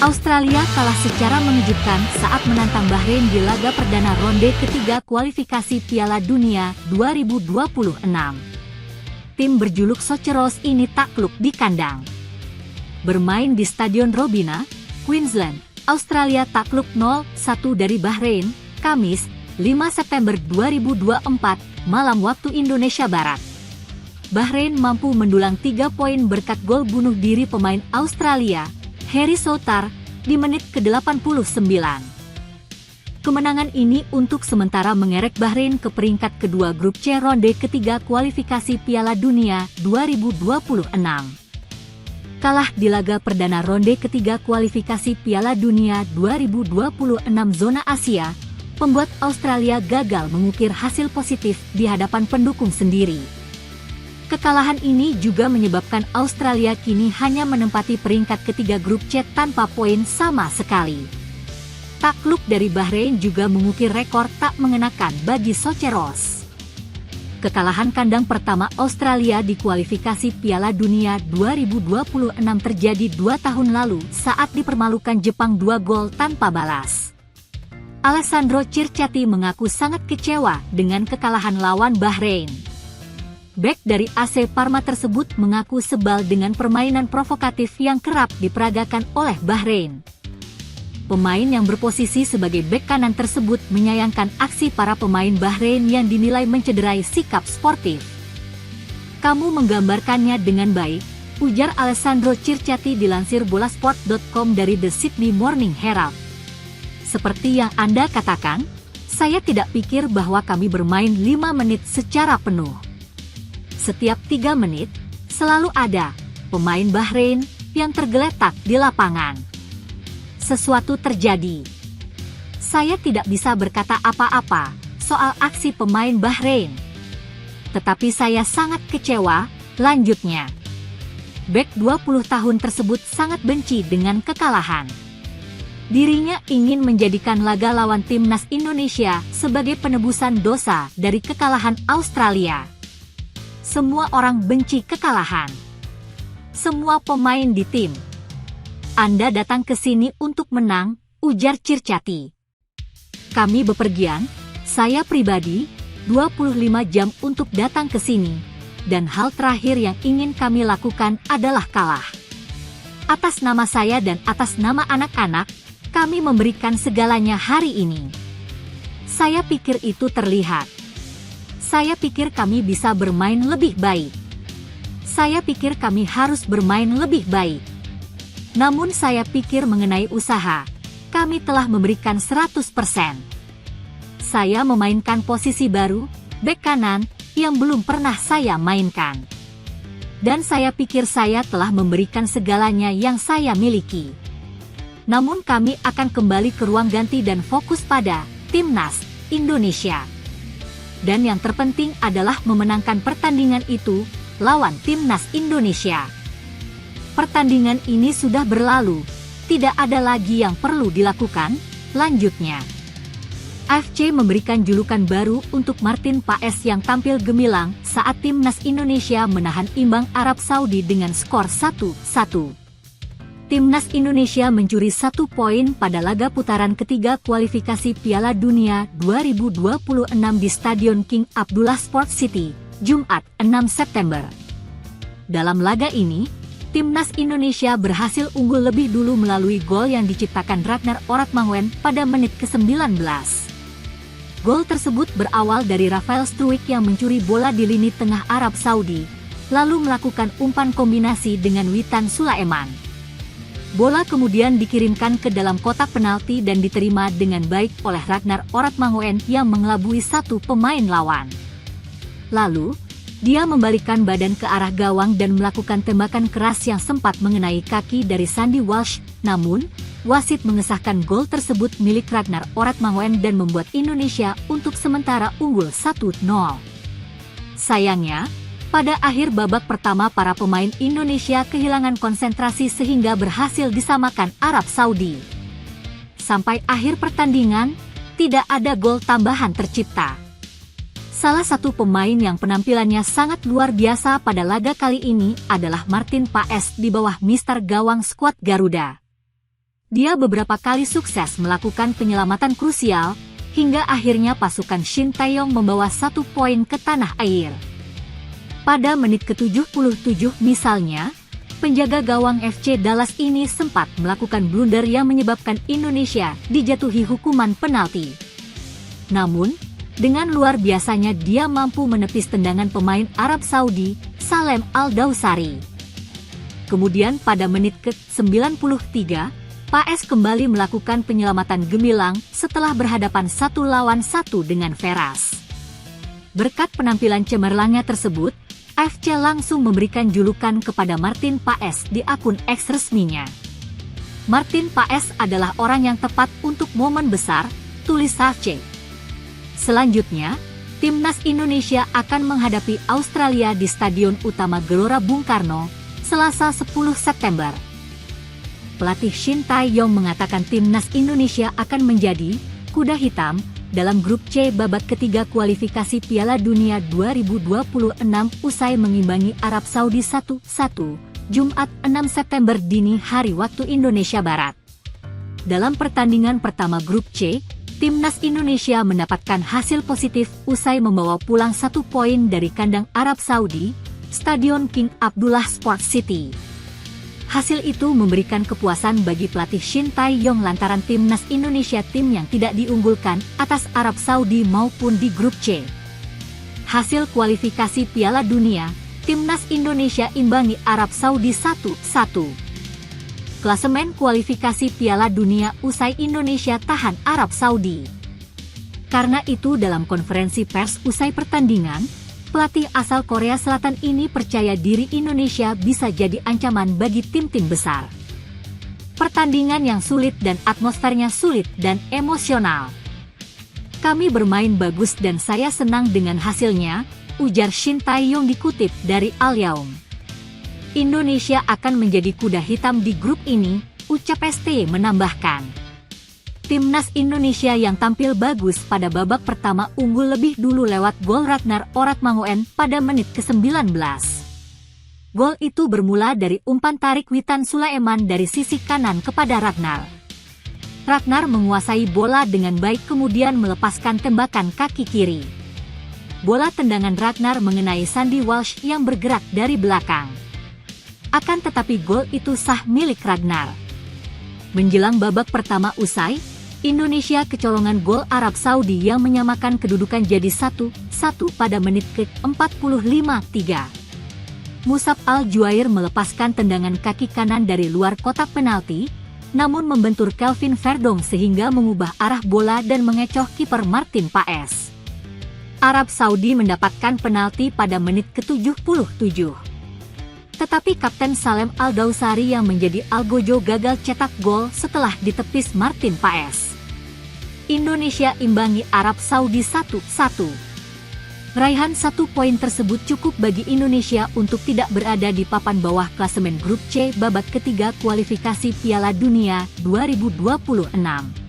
Australia kalah secara mengejutkan saat menantang Bahrain di laga perdana ronde ketiga kualifikasi Piala Dunia 2026. Tim berjuluk Socceroos ini takluk di kandang. Bermain di Stadion Robina, Queensland, Australia takluk 0-1 dari Bahrain, Kamis, 5 September 2024, malam waktu Indonesia Barat. Bahrain mampu mendulang 3 poin berkat gol bunuh diri pemain Australia, Harry Souttar, di menit ke-89. Kemenangan ini untuk sementara mengerek Bahrain ke peringkat kedua grup C ronde ketiga kualifikasi Piala Dunia 2026. Kalah di laga perdana ronde ketiga kualifikasi Piala Dunia 2026 zona Asia, membuat Australia gagal mengukir hasil positif di hadapan pendukung sendiri. Kekalahan ini juga menyebabkan Australia kini hanya menempati peringkat ketiga grup C tanpa poin sama sekali. Takluk dari Bahrain juga mengukir rekor tak mengenakan bagi Socceroos. Kekalahan kandang pertama Australia di kualifikasi Piala Dunia 2026 terjadi 2 tahun lalu saat dipermalukan Jepang 2 gol tanpa balas. Alessandro Circati mengaku sangat kecewa dengan kekalahan lawan Bahrain. Bek dari AC Parma tersebut mengaku sebal dengan permainan provokatif yang kerap diperagakan oleh Bahrain. Pemain yang berposisi sebagai bek kanan tersebut menyayangkan aksi para pemain Bahrain yang dinilai mencederai sikap sportif. "Kamu menggambarkannya dengan baik," ujar Alessandro Circati dilansir bolasport.com dari The Sydney Morning Herald. "Seperti yang Anda katakan, saya tidak pikir bahwa kami bermain 5 menit secara penuh. Setiap 3 menit, selalu ada pemain Bahrain yang tergeletak di lapangan. Sesuatu terjadi. Saya tidak bisa berkata apa-apa soal aksi pemain Bahrain. Tetapi saya sangat kecewa," lanjutnya. Bek 20 tahun tersebut sangat benci dengan kekalahan. Dirinya ingin menjadikan laga lawan timnas Indonesia sebagai penebusan dosa dari kekalahan Australia. "Semua orang benci kekalahan. Semua pemain di tim. Anda datang ke sini untuk menang," ujar Circati. "Kami bepergian, saya pribadi, 25 jam untuk datang ke sini, dan hal terakhir yang ingin kami lakukan adalah kalah. Atas nama saya dan atas nama anak-anak, kami memberikan segalanya hari ini. Saya pikir itu terlihat. Saya pikir kami bisa bermain lebih baik. Saya pikir kami harus bermain lebih baik. Namun saya pikir mengenai usaha, kami telah memberikan 100%. Saya memainkan posisi baru, bek kanan, yang belum pernah saya mainkan. Dan saya pikir saya telah memberikan segalanya yang saya miliki. Namun kami akan kembali ke ruang ganti dan fokus pada timnas Indonesia. Dan yang terpenting adalah memenangkan pertandingan itu lawan timnas Indonesia. Pertandingan ini sudah berlalu, tidak ada lagi yang perlu dilakukan," lanjutnya. AFC memberikan julukan baru untuk Martin Paes yang tampil gemilang saat timnas Indonesia menahan imbang Arab Saudi dengan skor 1-1. Timnas Indonesia mencuri 1 poin pada laga putaran ketiga kualifikasi Piala Dunia 2026 di Stadion King Abdullah Sports City, Jumat 6 September. Dalam laga ini, timnas Indonesia berhasil unggul lebih dulu melalui gol yang diciptakan Ragnar Oratmanguen pada menit ke-19. Gol tersebut berawal dari Rafael Struijk yang mencuri bola di lini tengah Arab Saudi, lalu melakukan umpan kombinasi dengan Witan Sulaiman. Bola kemudian dikirimkan ke dalam kotak penalti dan diterima dengan baik oleh Ragnar Oratmanguen yang mengelabui satu pemain lawan. Lalu, dia membalikkan badan ke arah gawang dan melakukan tembakan keras yang sempat mengenai kaki dari Sandy Walsh, namun, wasit mengesahkan gol tersebut milik Ragnar Oratmanguen dan membuat Indonesia untuk sementara unggul 1-0. Sayangnya, pada akhir babak pertama para pemain Indonesia kehilangan konsentrasi sehingga berhasil disamakan Arab Saudi. Sampai akhir pertandingan, tidak ada gol tambahan tercipta. Salah satu pemain yang penampilannya sangat luar biasa pada laga kali ini adalah Martin Paes di bawah mister gawang skuad Garuda. Dia beberapa kali sukses melakukan penyelamatan krusial, hingga akhirnya pasukan Shin Tae-yong membawa 1 poin ke tanah air. Pada menit ke-77 misalnya, penjaga gawang FC Dallas ini sempat melakukan blunder yang menyebabkan Indonesia dijatuhi hukuman penalti. Namun, dengan luar biasanya dia mampu menepis tendangan pemain Arab Saudi, Salem Al-Dawsari. Kemudian pada menit ke-93, PAS kembali melakukan penyelamatan gemilang setelah berhadapan 1 lawan 1 dengan Veras. Berkat penampilan cemerlangnya tersebut, FC langsung memberikan julukan kepada Martin Paes di akun X resminya. Martin Paes adalah orang yang tepat untuk momen besar, tulis FC. Selanjutnya, Timnas Indonesia akan menghadapi Australia di Stadion Utama Gelora Bung Karno, Selasa 10 September. Pelatih Shin Tae-yong mengatakan Timnas Indonesia akan menjadi kuda hitam dalam grup C babak ketiga kualifikasi Piala Dunia 2026 usai mengimbangi Arab Saudi 1-1, Jumat 6 September dini hari waktu Indonesia Barat. Dalam pertandingan pertama grup C, Timnas Indonesia mendapatkan hasil positif usai membawa pulang 1 poin dari kandang Arab Saudi, Stadion King Abdullah Sports City. Hasil itu memberikan kepuasan bagi pelatih Shin Tae-yong lantaran Timnas Indonesia tim yang tidak diunggulkan atas Arab Saudi maupun di grup C. Hasil kualifikasi Piala Dunia, Timnas Indonesia imbangi Arab Saudi 1-1. Klasemen kualifikasi Piala Dunia usai Indonesia tahan Arab Saudi. Karena itu dalam konferensi pers usai pertandingan, pelatih asal Korea Selatan ini percaya diri Indonesia bisa jadi ancaman bagi tim-tim besar. Pertandingan yang sulit dan atmosfernya sulit dan emosional. Kami bermain bagus dan saya senang dengan hasilnya, ujar Shin Tae-yong dikutip dari Al Yaum. Indonesia akan menjadi kuda hitam di grup ini, ucap ST menambahkan. Timnas Indonesia yang tampil bagus pada babak pertama unggul lebih dulu lewat gol Ragnar Oratmangoen pada menit ke-19. Gol itu bermula dari umpan tarik Witan Sulaiman dari sisi kanan kepada Ragnar. Ragnar menguasai bola dengan baik kemudian melepaskan tembakan kaki kiri. Bola tendangan Ragnar mengenai Sandy Walsh yang bergerak dari belakang. Akan tetapi gol itu sah milik Ragnar. Menjelang babak pertama usai, Indonesia kecolongan gol Arab Saudi yang menyamakan kedudukan jadi 1-1 pada menit ke-45. Musab Al-Juair melepaskan tendangan kaki kanan dari luar kotak penalti, namun membentur Kelvin Verdong sehingga mengubah arah bola dan mengecoh kiper Martin Paes. Arab Saudi mendapatkan penalti pada menit ke-77. Tetapi Kapten Salem Al-Dawsari yang menjadi algojo gagal cetak gol setelah ditepis Martin Paes. Indonesia imbangi Arab Saudi 1-1. Raihan 1 poin tersebut cukup bagi Indonesia untuk tidak berada di papan bawah klasemen grup C babak ketiga kualifikasi Piala Dunia 2026.